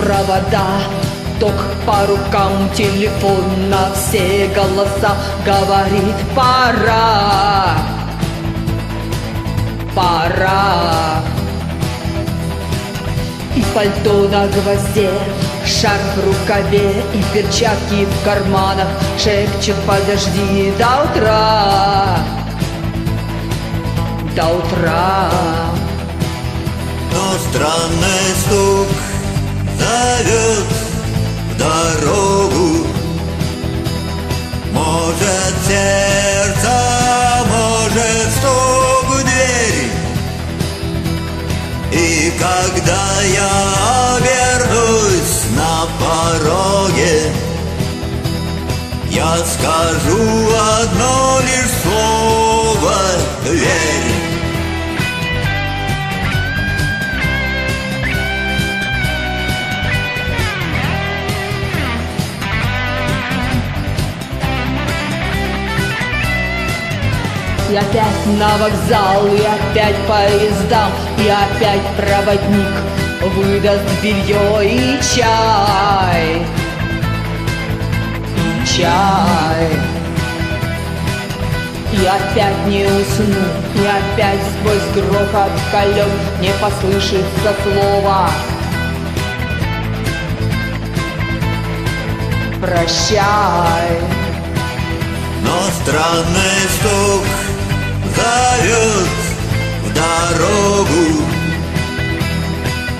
провода, ток по рукам, телефон на все голоса говорит: пора, пора. И пальто на гвозде, шарф в рукаве и перчатки в карманах шепчет: подожди до утра, до утра. Но странный стук зовет в дорогу. Может, сердце, может, стук в двери. И когда я обернусь на пороге, я скажу одно лишь слово: верь. И опять на вокзал, и опять поезда, и опять проводник выдаст белье и чай, и чай. И опять не усну, и опять сквозь грохот колес не послышится слово: прощай. Но странный стук зовет в дорогу.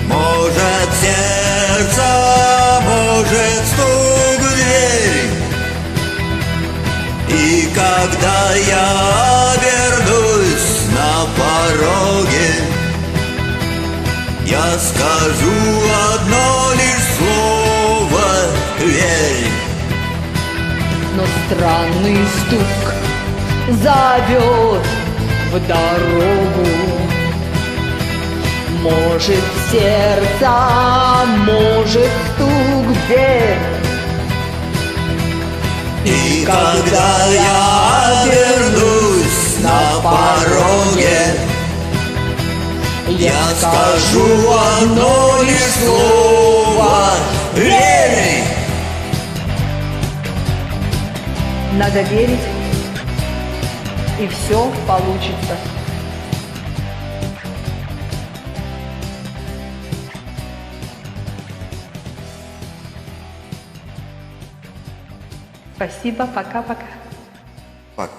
Может, сердце, может, стук в дверь. И когда я обернусь на пороге, я скажу одно лишь слово: верь. Но странный стук зовет в дорогу. Может, сердце, может, стук в дверь. И когда я обернусь на пороге, я скажу одно лишь слово: верь. Надо верить, и все получится. Спасибо, пока-пока. Пока.